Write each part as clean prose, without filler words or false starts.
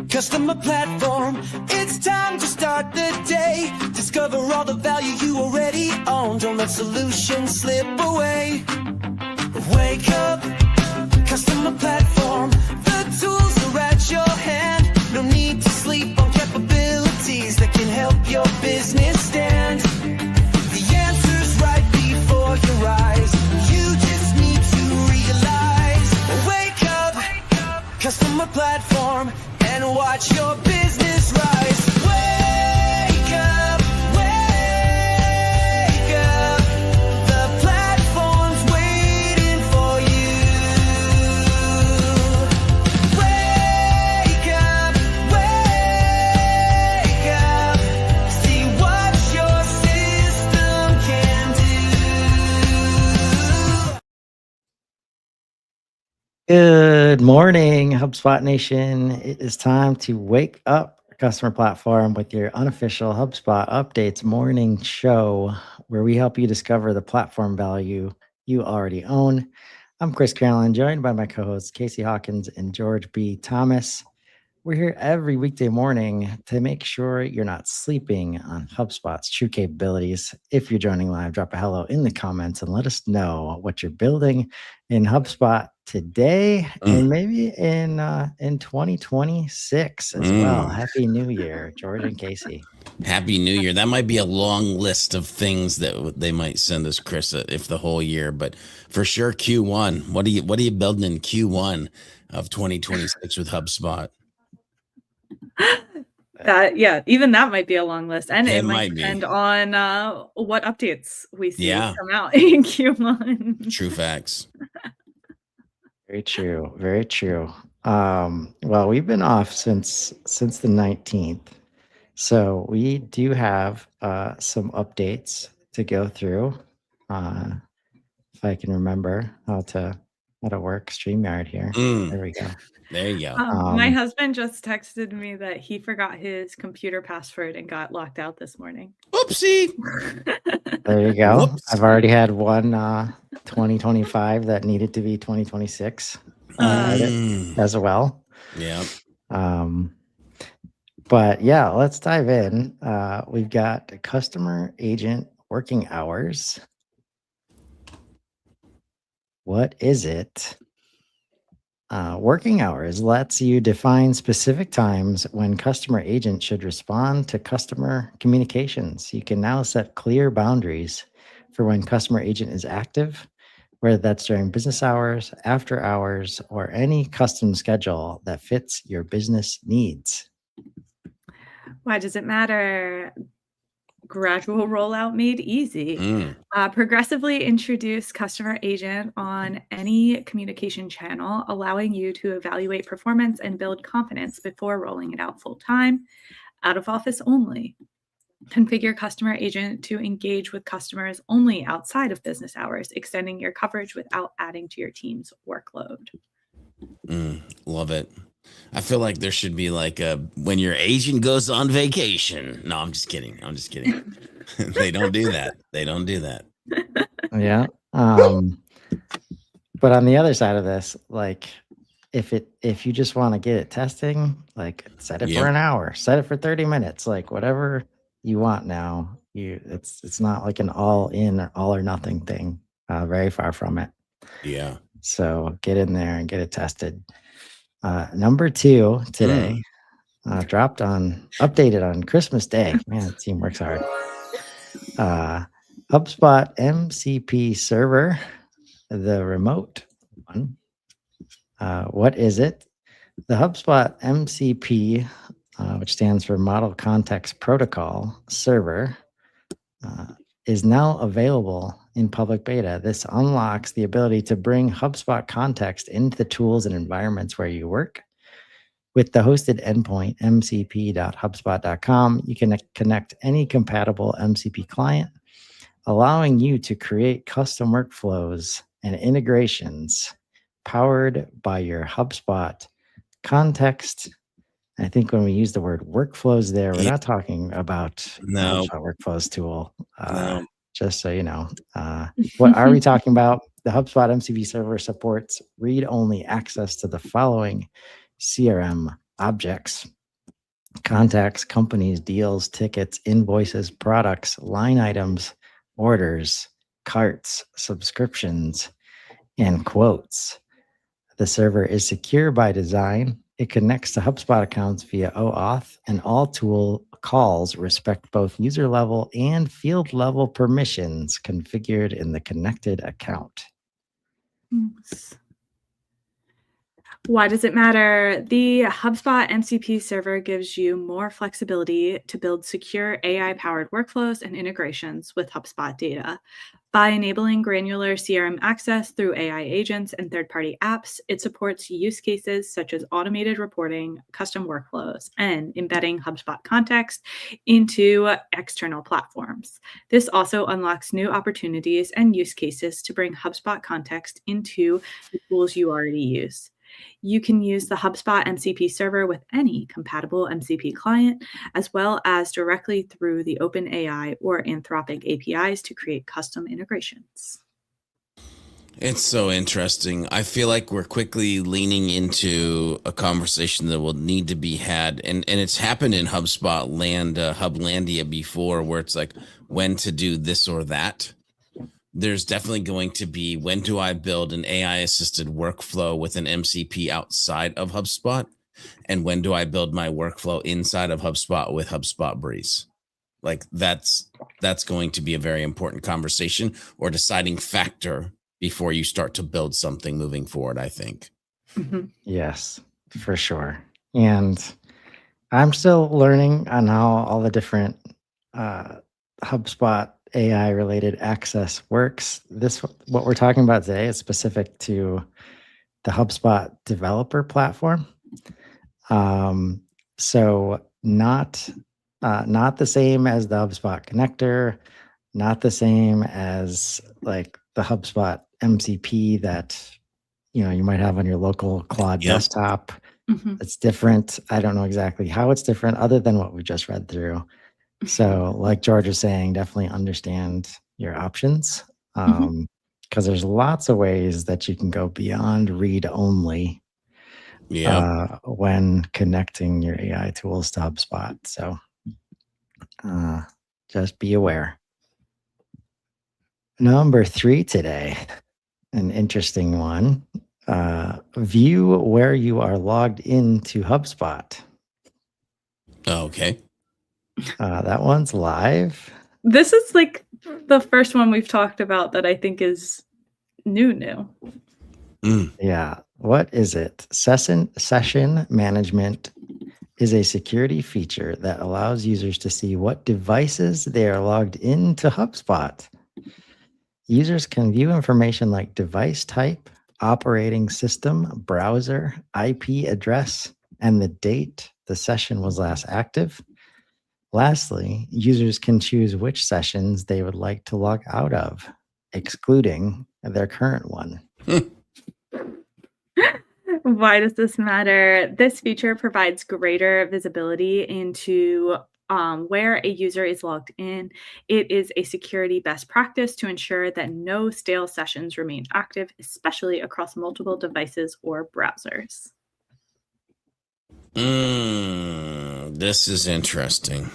Customer platform, it's time to start the day. Discover all the value you already own. Don't let solutions slip away. Wake up, customer platform. The tools are at your hand. No need to sleep on capabilities that can help your business stand. The answer's right before your eyes. You just need to realize. Wake up, customer platform, and watch your business rise. Wake up, the platform's waiting for you. Wake up, see what your system can do. Good morning, HubSpot Nation. It is time to wake up customer platform with your unofficial HubSpot Updates morning show, where we help you discover the platform value you already own. I'm Chris Carolyn, joined by my co-hosts Casey Hawkins and George B. Thomas. We're here every weekday morning to make sure you're not sleeping on HubSpot's true capabilities. If you're joining live, drop a hello in the comments and let us know what you're building in HubSpot today and maybe in 2026 as well. Happy New Year, George and Casey. Happy New Year. That might be a long list of things that they might send us, Chris, if the whole year, but for sure Q1. What are you building in Q1 of 2026 with HubSpot? Even that might be a long list, and it might be. depend on what updates we see come out in Q1. True facts. Very true. Very true. Well, we've been off since the 19th, so we do have some updates to go through. If I can remember how to work StreamYard here. There we go. There you go. My husband just texted me that he forgot his computer password and got locked out this morning. Oopsie. There you go. Whoops. I've already had one 2025 that needed to be 2026 as well. Yeah. But yeah, let's dive in. We've got customer agent working hours. What is it? Working hours lets you define specific times when customer agent should respond to customer communications. You can now set clear boundaries for when customer agent is active, whether that's during business hours, after hours, or any custom schedule that fits your business needs. Why does it matter? Gradual rollout made easy. Progressively introduce customer agent on any communication channel, allowing you to evaluate performance and build confidence before rolling it out full time, out of office only. Configure customer agent to engage with customers only outside of business hours, extending your coverage without adding to your team's workload. Love it. I feel like there should be like when your agent goes on vacation. No, I'm just kidding. They don't do that. Yeah. But on the other side of this, like if you just want to get it testing, like set it for an hour, set it for 30 minutes, like whatever you want now. It's not like an all in or all or nothing thing. Very far from it. Yeah. So get in there and get it tested. Number 2 today, updated on Christmas Day. Man, the team works hard. HubSpot MCP server, the remote one. What is it? The HubSpot MCP, which stands for Model Context Protocol server, is now available in public beta. This unlocks the ability to bring HubSpot context into the tools and environments where you work. With the hosted endpoint, mcp.hubspot.com, you can connect any compatible MCP client allowing you to create custom workflows and integrations powered by your HubSpot context. I think when we use the word workflows there, we're Yeah. not talking about the No, HubSpot workflows tool. no. Just so you know, what are we talking about? The HubSpot MCP server supports read-only access to the following CRM objects: contacts, companies, deals, tickets, invoices, products, line items, orders, carts, subscriptions, and quotes. The server is secure by design. It connects to HubSpot accounts via OAuth, and all tool calls respect both user level and field level permissions configured in the connected account. Why does it matter? The HubSpot MCP server gives you more flexibility to build secure AI-powered workflows and integrations with HubSpot data. By enabling granular CRM access through AI agents and third-party apps, it supports use cases such as automated reporting, custom workflows, and embedding HubSpot context into external platforms. This also unlocks new opportunities and use cases to bring HubSpot context into the tools you already use. You can use the HubSpot MCP server with any compatible MCP client, as well as directly through the OpenAI or Anthropic APIs to create custom integrations. It's so interesting. I feel like we're quickly leaning into a conversation that will need to be had. And it's happened in HubSpot land, Hublandia before, where it's like when to do this or that. There's definitely going to be, when do I build an AI assisted workflow with an MCP outside of HubSpot? And when do I build my workflow inside of HubSpot with HubSpot Breeze? Like that's going to be a very important conversation or deciding factor before you start to build something moving forward, I think. Mm-hmm. Yes, for sure. And I'm still learning on how all the different HubSpot AI related access works. What we're talking about today is specific to the HubSpot developer platform. So not the same as the HubSpot connector, not the same as like the HubSpot MCP that you might have on your local Claude Yep. desktop. Mm-hmm. It's different. I don't know exactly how it's different other than what we just read through. So like George was saying, definitely understand your options because there's lots of ways that you can go beyond read only when connecting your AI tools to HubSpot. So just be aware. Number 3 today, an interesting one. View where you are logged into HubSpot. Okay. That one's live. This is like the first one we've talked about that I think is new. Yeah. What is it? Session management is a security feature that allows users to see what devices they are logged into HubSpot. Users can view information like device type, operating system, browser, IP address, and the date the session was last active. Lastly, users can choose which sessions they would like to log out of, excluding their current one. Why does this matter? This feature provides greater visibility into where a user is logged in. It is a security best practice to ensure that no stale sessions remain active, especially across multiple devices or browsers. This is interesting.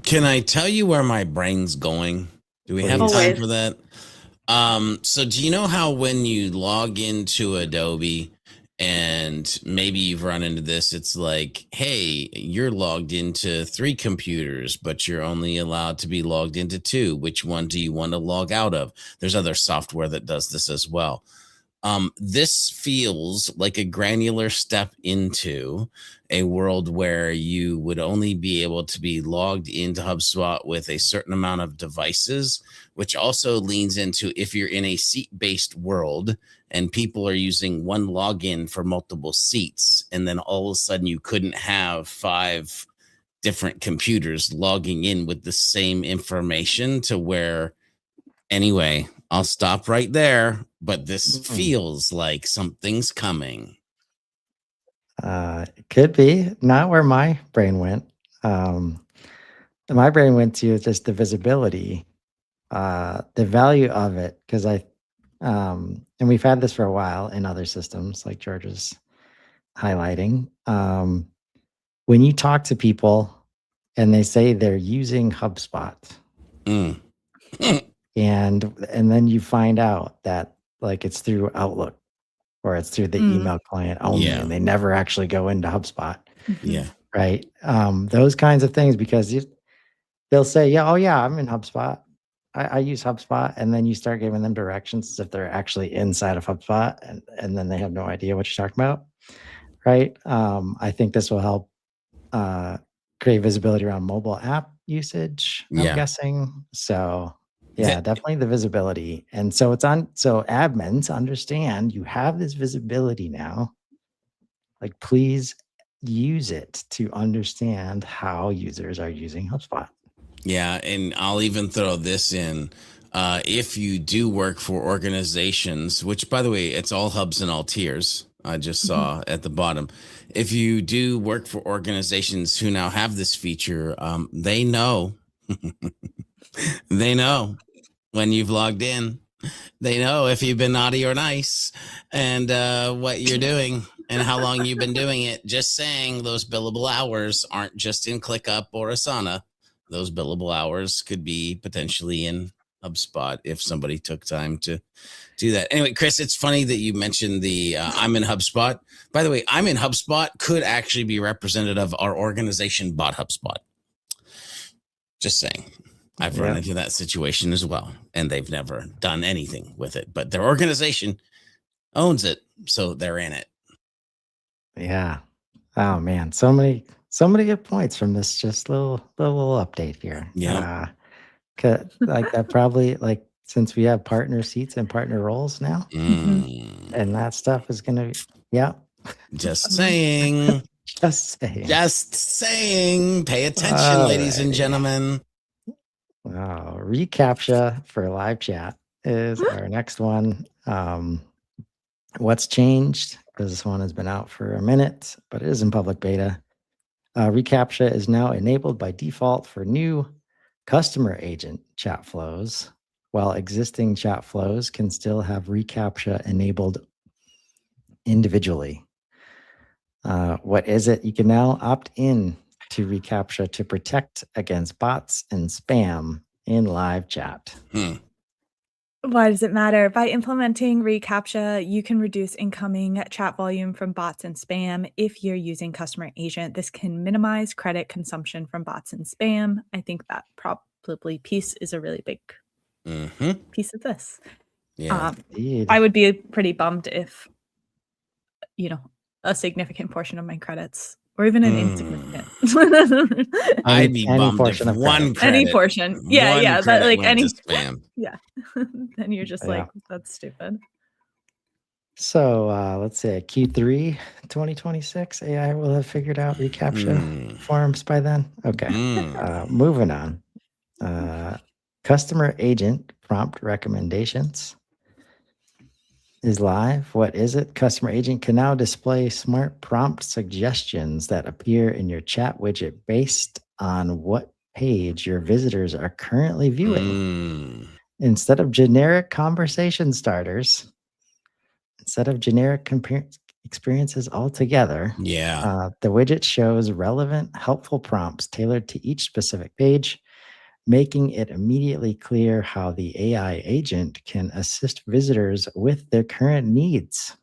Can I tell you where my brain's going? Do we have time for that? So do you know how when you log into Adobe and maybe you've run into this, it's like, hey, you're logged into 3 computers, but you're only allowed to be logged into 2. Which one do you want to log out of? There's other software that does this as well. This feels like a granular step into a world where you would only be able to be logged into HubSpot with a certain amount of devices, which also leans into if you're in a seat-based world and people are using one login for multiple seats, and then all of a sudden you couldn't have 5 different computers logging in with the same information to where, anyway, I'll stop right there, but this feels like something's coming. It could be not where my brain went. My brain went to just the visibility, the value of it, because and we've had this for a while in other systems, like George was highlighting. When you talk to people and they say they're using HubSpot, Mm. and then you find out that like it's through Outlook or it's through the email client only, Yeah. and they never actually go into HubSpot. Yeah. Right. Those kinds of things, because they'll say, yeah, oh yeah, I'm in HubSpot. I use HubSpot. And then you start giving them directions as if they're actually inside of HubSpot, and then they have no idea what you're talking about. Right. I think this will help create visibility around mobile app usage, I'm guessing. So yeah, definitely the visibility. And so so admins understand you have this visibility now. Like, please use it to understand how users are using HubSpot. Yeah, and I'll even throw this in. If you do work for organizations, which, by the way, it's all hubs and all tiers, I just saw at the bottom. If you do work for organizations who now have this feature, they know. They know when you've logged in. They know if you've been naughty or nice, and what you're doing and how long you've been doing it. Just saying, those billable hours aren't just in ClickUp or Asana. Those billable hours could be potentially in HubSpot if somebody took time to do that. Anyway, Chris, it's funny that you mentioned the I'm in HubSpot. By the way, I'm in HubSpot could actually be representative of our organization bought HubSpot. Just saying. I've run into that situation as well, and they've never done anything with it, but their organization owns it, so they're in it. Yeah. Oh man, so many good points from this just little update here. Yeah. Like that probably, like, since we have partner seats and partner roles now, and that stuff is gonna be, Just saying. just saying. Just saying. Pay attention, ladies and gentlemen. Wow. Recaptcha for live chat is our next one. What's changed? Because this one has been out for a minute, but it is in public beta. Recaptcha is now enabled by default for new customer agent chat flows, while existing chat flows can still have recaptcha enabled individually. What is it? You can now opt in to recaptcha to protect against bots and spam in live chat. Why does it matter? By implementing reCAPTCHA, you can reduce incoming chat volume from bots and spam. If you're using Customer Agent, this can minimize credit consumption from bots and spam. I think that probably piece is a really big piece of this. Yeah. I would be pretty bummed if, a significant portion of my credits, or even an insignificant. I'd be bummed if one credit, any portion. Yeah. But like any spam. Yeah. Then you're just like, that's stupid. So let's say Q3 2026, AI will have figured out recaptcha forms by then. Okay. Moving on. Customer agent prompt recommendations is live. What is it? Customer agent can now display smart prompt suggestions that appear in your chat widget based on what page your visitors are currently viewing. Instead of generic conversation starters, instead of generic experiences altogether, the widget shows relevant, helpful prompts tailored to each specific page, making it immediately clear how the AI agent can assist visitors with their current needs.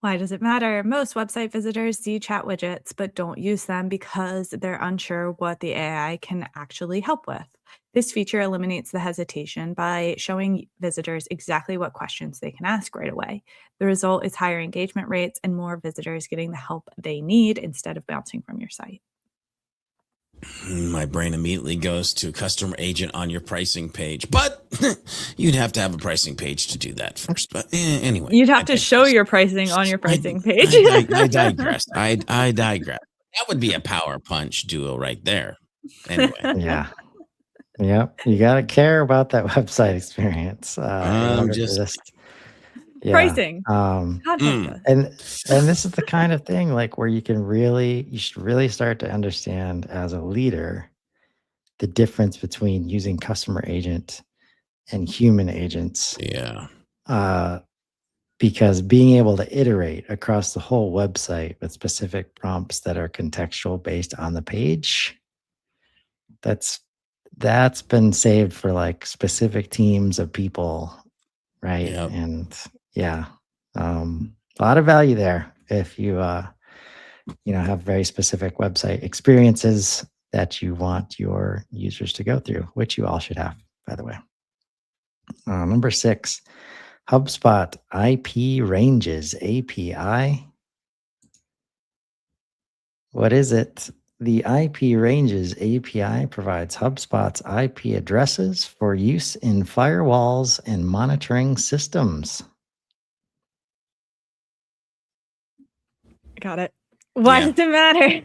Why does it matter? Most website visitors see chat widgets, but don't use them because they're unsure what the AI can actually help with. This feature eliminates the hesitation by showing visitors exactly what questions they can ask right away. The result is higher engagement rates and more visitors getting the help they need instead of bouncing from your site. My brain immediately goes to customer agent on your pricing page, but you'd have to have a pricing page to do that first. But anyway, you'd have to show your pricing on your pricing page. I digress. I digress. That would be a power punch duo right there. Anyway. Yeah. Yep. You got to care about that website experience in I'm order for just this. Yeah. Pricing. Contact mm, us. And this is the kind of thing like where you should really start to understand as a leader the difference between using customer agent and human agents. yeah. Because being able to iterate across the whole website with specific prompts that are contextual based on the page, that's been saved for like specific teams of people, right? Yep. And yeah, a lot of value there if you have very specific website experiences that you want your users to go through, which you all should have, by the way. Number 6, HubSpot IP Ranges API. What is it? The IP Ranges API provides HubSpot's IP addresses for use in firewalls and monitoring systems. Got it. Why Yeah. does it matter?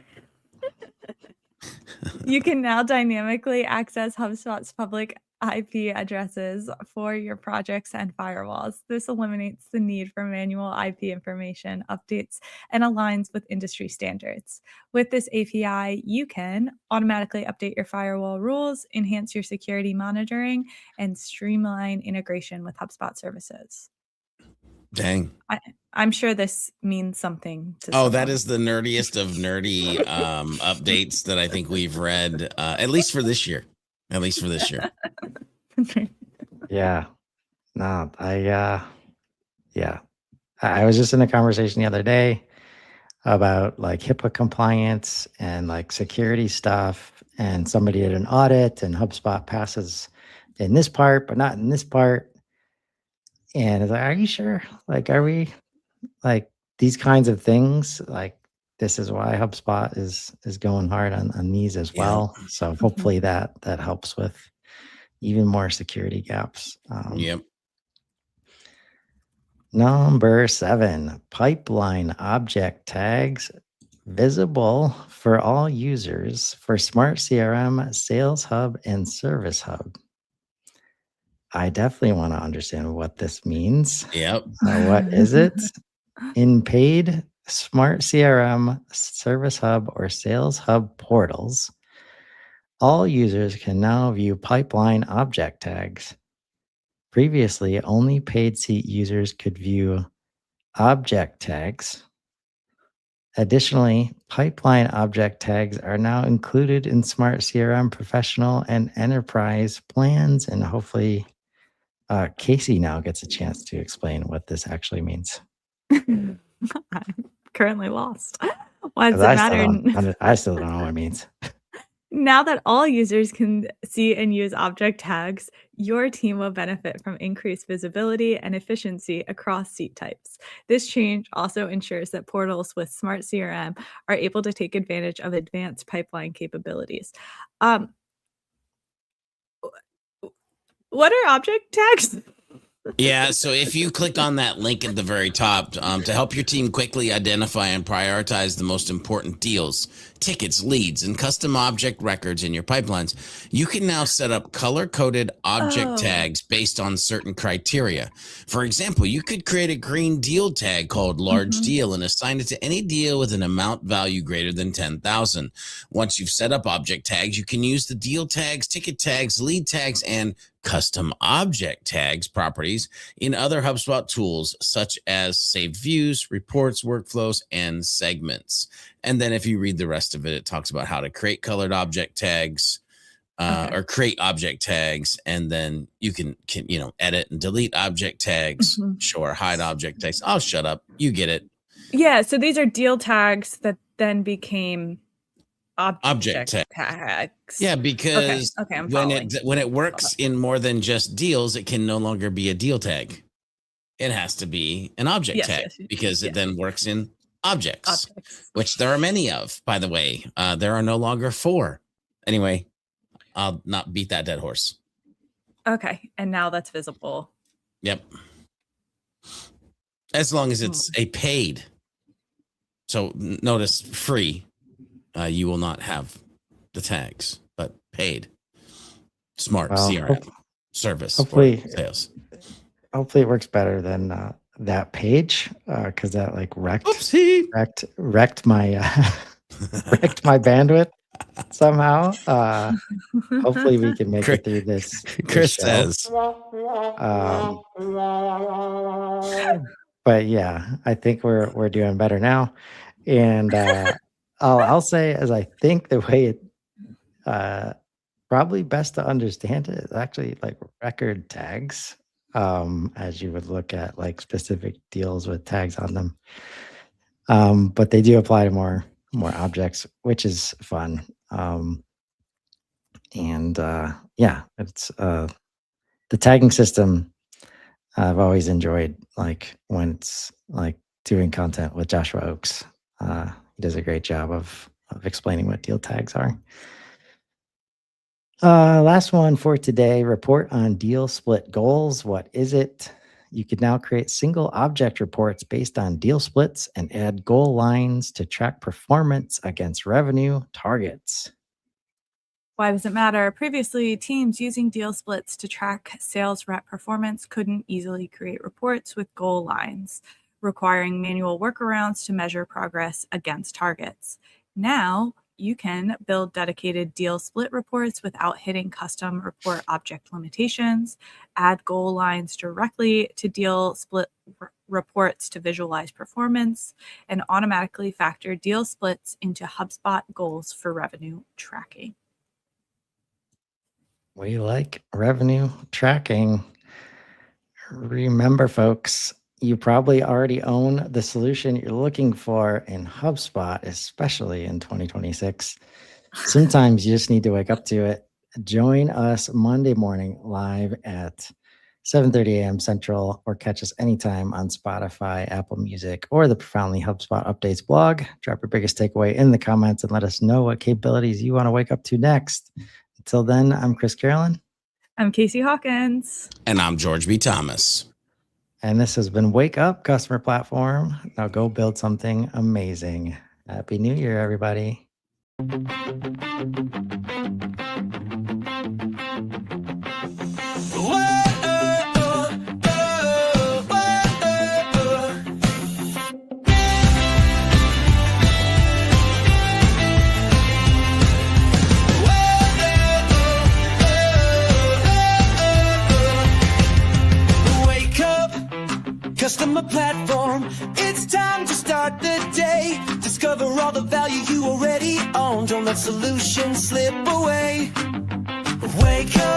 You can now dynamically access HubSpot's public IP addresses for your projects and firewalls. This eliminates the need for manual IP information updates and aligns with industry standards. With this API, you can automatically update your firewall rules, enhance your security monitoring, and streamline integration with HubSpot services. Dang. I'm sure this means something to Oh, that someone. is the nerdiest of nerdy updates that I think we've read, at least for this year. At least for this year. Yeah. No, I was just in a conversation the other day about like HIPAA compliance and like security stuff. And somebody did an audit and HubSpot passes in this part, but not in this part. And it's like, are you sure? Like, are we like these kinds of things? Like, this is why HubSpot is going hard on these as Yeah. well. So hopefully that helps with even more security gaps. Yep. Number 7, pipeline object tags visible for all users for Smart CRM, Sales Hub, and Service Hub. I definitely want to understand what this means. Yep. What is it? In paid Smart CRM, Service Hub, or Sales Hub portals, all users can now view pipeline object tags. Previously, only paid seat users could view object tags. Additionally, pipeline object tags are now included in Smart CRM Professional and Enterprise plans, and hopefully Casey now gets a chance to explain what this actually means. I'm currently lost. Why does 'Cause it matter? I still don't know what it means. Now that all users can see and use object tags, your team will benefit from increased visibility and efficiency across seat types. This change also ensures that portals with Smart CRM are able to take advantage of advanced pipeline capabilities. Um, what are object tags? Yeah, so if you click on that link at the very top to help your team quickly identify and prioritize the most important deals, tickets, leads, and custom object records in your pipelines, you can now set up color-coded object tags based on certain criteria. For example, you could create a green deal tag called large deal and assign it to any deal with an amount value greater than 10,000. Once you've set up object tags, you can use the deal tags, ticket tags, lead tags, and custom object tags properties in other HubSpot tools, such as saved views, reports, workflows, and segments. And then if you read the rest of it, it talks about how to create colored object tags or create object tags. And then you can edit and delete object tags, show or hide object tags. I'll shut up. You get it. Yeah, so these are deal tags that then became object Object tags. Yeah, because I'm when it works in more than just deals, it can no longer be a deal tag. It has to be an object tag because it then works in objects, which there are many of, by the way. There are no longer 4. Anyway, I'll not beat that dead horse. Okay, and now that's visible. Yep. As long as it's a paid. So notice free. you will not have the tags, but paid smart Well, CRM service hopefully, for sales. hopefully it works better than that page, because that like Oopsie. wrecked my wrecked my bandwidth somehow. Hopefully we can make it through this Chris show. says, But yeah, I think we're doing better now. And I'll say, as I think the way it probably best to understand it is actually like record tags, as you would look at like specific deals with tags on them. But they do apply to more objects, which is fun. And yeah, it's the tagging system. I've always enjoyed like when it's like doing content with Joshua Oakes. He does a great job of explaining what deal tags are. Last one for today, report on deal split goals. What is it? You can now create single object reports based on deal splits and add goal lines to track performance against revenue targets. Why does it matter? Previously, teams using deal splits to track sales rep performance couldn't easily create reports with goal lines, requiring manual workarounds to measure progress against targets. Now, you can build dedicated deal split reports without hitting custom report object limitations, add goal lines directly to deal split reports to visualize performance, and automatically factor deal splits into HubSpot goals for revenue tracking. We like revenue tracking. Remember, folks, you probably already own the solution you're looking for in HubSpot, especially in 2026. Sometimes you just need to wake up to it. Join us Monday morning live at 7:30 a.m. Central, or catch us anytime on Spotify, Apple Music, or the Profoundly HubSpot Updates blog. Drop your biggest takeaway in the comments and let us know what capabilities you want to wake up to next. Until then, I'm Chris Carolyn. I'm Casey Hawkins. and I'm George B. Thomas. And this has been Wake Up Customer Platform. Now go build something amazing. Happy New Year, everybody. Customer platform, it's time to start the day. Discover all the value you already own. Don't let solutions slip away. Wake up.